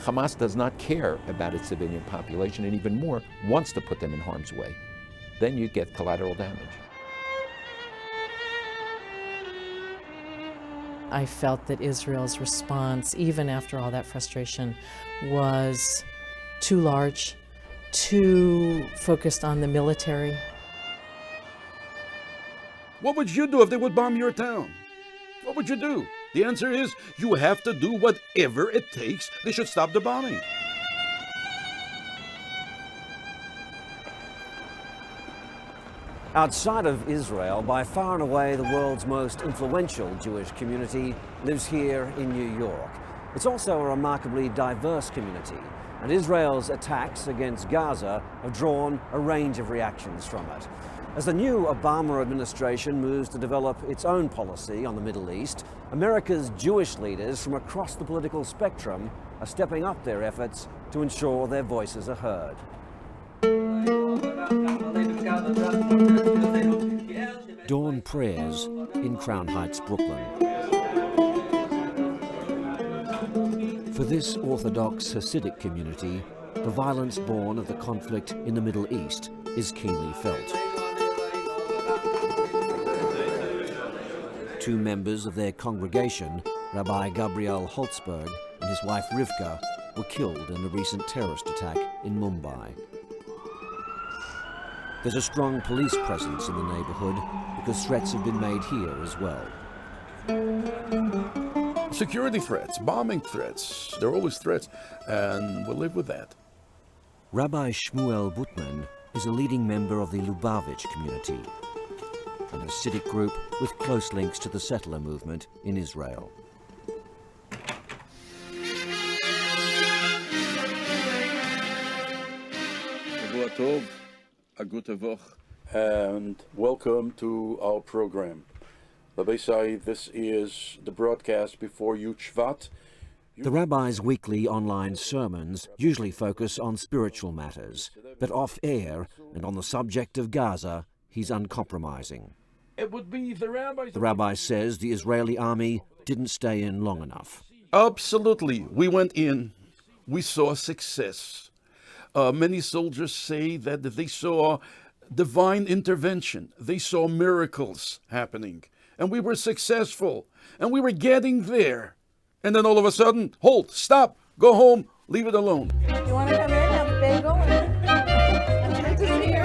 Hamas does not care about its civilian population, and even more, wants to put them in harm's way. Then you get collateral damage. I felt that Israel's response, even after all that frustration, was too large, too focused on the military. What would you do if they would bomb your town? What would you do? The answer is, you have to do whatever it takes. They should stop the bombing. Outside of Israel, by far and away the world's most influential Jewish community lives here in New York. It's also a remarkably diverse community, and Israel's attacks against Gaza have drawn a range of reactions from it. As the new Obama administration moves to develop its own policy on the Middle East, America's Jewish leaders from across the political spectrum are stepping up their efforts to ensure their voices are heard. Dawn prayers in Crown Heights, Brooklyn. For this Orthodox Hasidic community, the violence born of the conflict in the Middle East is keenly felt. Two members of their congregation, Rabbi Gabriel Holtzberg and his wife Rivka, were killed in a recent terrorist attack in Mumbai. There's a strong police presence in the neighborhood because threats have been made here as well. Security threats, bombing threats, there are always threats, and we'll live with that. Rabbi Shmuel Butman is a leading member of the Lubavitch community, an Hasidic group with close links to the settler movement in Israel. And welcome to our program. Rabbi Say, this is the broadcast before Yud Shvat. The rabbi's weekly online sermons usually focus on spiritual matters, but off-air and on the subject of Gaza, he's uncompromising. It would be the rabbis. The rabbi says the Israeli army didn't stay in long enough. Absolutely. We went in. We saw success. Many soldiers say that they saw divine intervention. They saw miracles happening. And we were successful. And we were getting there. And then all of a sudden, halt, stop, go home, leave it alone. You want to come in, have a bagel? Good to see you.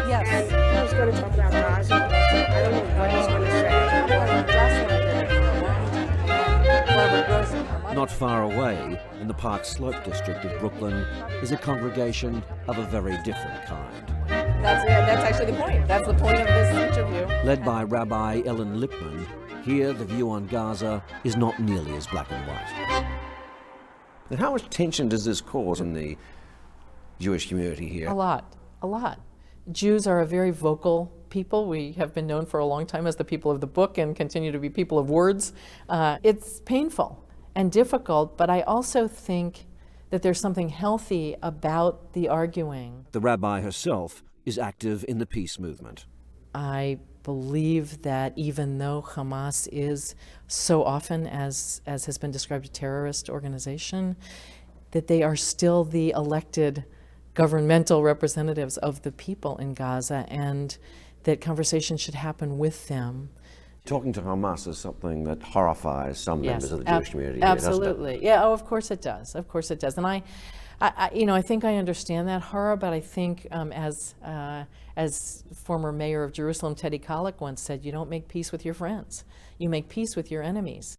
Yes. I was going to talk about Gaza. I don't know what he's going to say. Not far away, in the Park Slope district of Brooklyn, is a congregation of a very different kind. That's actually the point. That's the point of this interview. Led by Rabbi Ellen Lipman, here the view on Gaza is not nearly as black and white. And how much tension does this cause in the Jewish community here? A lot. Jews are a very vocal people. We have been known for a long time as the people of the book and continue to be people of words. It's painful and difficult, but I also think that there's something healthy about the arguing. The rabbi herself is active in the peace movement. I believe that even though Hamas is so often, as has been described, a terrorist organization, that they are still the elected governmental representatives of the people in Gaza, and that conversation should happen with them. Talking to Hamas is something that horrifies some members of the Jewish community. Absolutely. Yeah, oh, of course it does. Of course it does. And I think I understand that horror, but I think as former mayor of Jerusalem, Teddy Kollek, once said, you don't make peace with your friends. You make peace with your enemies.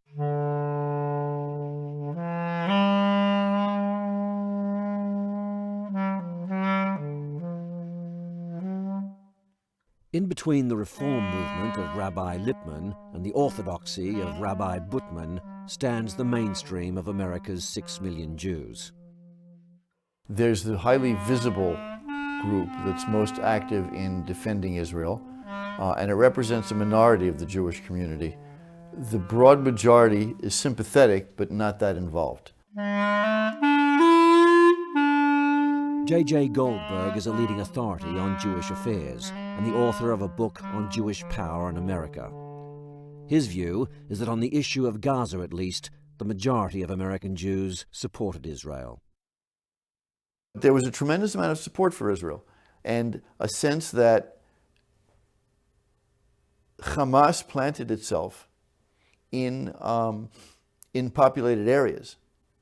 In between the reform movement of Rabbi Lipman and the orthodoxy of Rabbi Butman stands the mainstream of America's 6 million Jews. There's the highly visible group that's most active in defending Israel, and it represents a minority of the Jewish community. The broad majority is sympathetic, but not that involved. J.J. Goldberg is a leading authority on Jewish affairs and the author of a book on Jewish power in America. His view is that on the issue of Gaza, at least, the majority of American Jews supported Israel. There was a tremendous amount of support for Israel and a sense that Hamas planted itself in populated areas.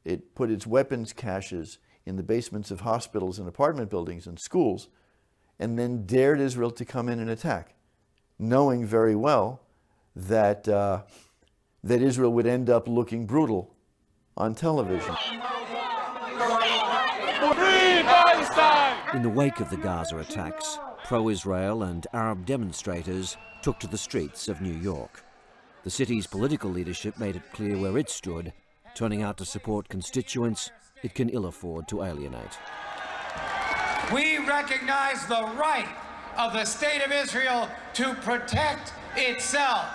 It put its weapons caches in the basements of hospitals and apartment buildings and schools, and then dared Israel to come in and attack, knowing very well that, that Israel would end up looking brutal on television. In the wake of the Gaza attacks, pro-Israel and Arab demonstrators took to the streets of New York. The city's political leadership made it clear where it stood, turning out to support constituents it can ill afford to alienate. We recognize the right of the State of Israel to protect itself.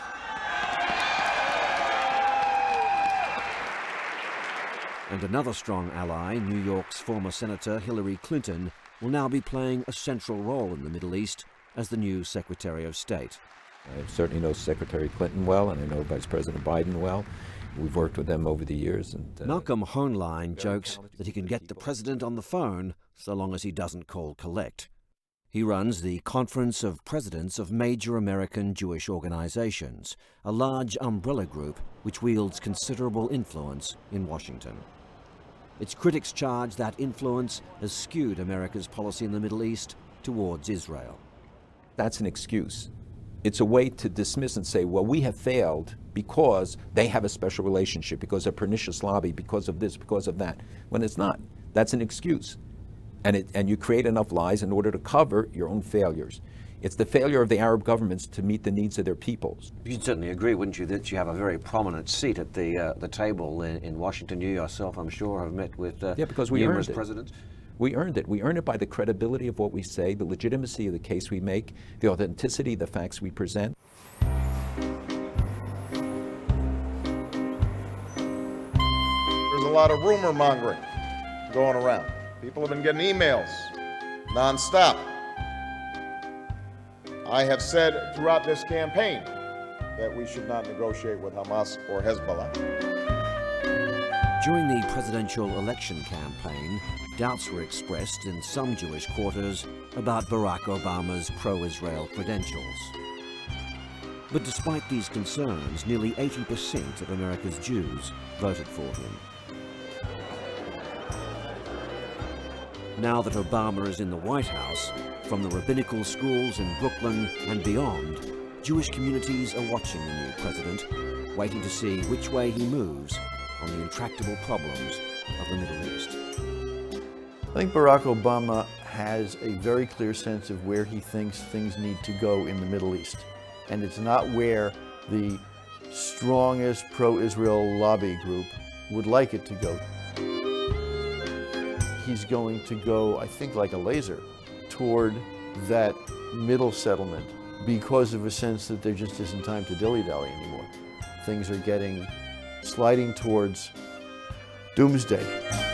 And another strong ally, New York's former Senator Hillary Clinton, will now be playing a central role in the Middle East as the new Secretary of State. I certainly know Secretary Clinton well, and I know Vice President Biden well. We've worked with them over the years. And Malcolm Hoenlein jokes that he can get the president on the phone so long as he doesn't call collect. He runs the Conference of Presidents of Major American Jewish Organizations, a large umbrella group which wields considerable influence in Washington. Its critics charge that influence has skewed America's policy in the Middle East towards Israel. that's an excuse. It's a way to dismiss and say, well, we have failed because they have a special relationship, because of pernicious lobby, because of this, because of that, when it's not. That's an excuse. And you create enough lies in order to cover your own failures. It's the failure of the Arab governments to meet the needs of their peoples. You'd certainly agree, wouldn't you, that you have a very prominent seat at the table in Washington. You yourself, I'm sure, have met with because we numerous earned it. presidents. We earned it. We earned it by the credibility of what we say, the legitimacy of the case we make, the authenticity of the facts we present. There's a lot of rumor mongering going around. People have been getting emails nonstop. I have said throughout this campaign that we should not negotiate with Hamas or Hezbollah. During the presidential election campaign, doubts were expressed in some Jewish quarters about Barack Obama's pro-Israel credentials. But despite these concerns, nearly 80% of America's Jews voted for him. Now that Obama is in the White House, from the rabbinical schools in Brooklyn and beyond, Jewish communities are watching the new president, waiting to see which way he moves on the intractable problems of the Middle East. I think Barack Obama has a very clear sense of where he thinks things need to go in the Middle East. And it's not where the strongest pro-Israel lobby group would like it to go. He's going to go, I think, like a laser toward that middle settlement because of a sense that there just isn't time to dilly-dally anymore. Things are sliding towards doomsday.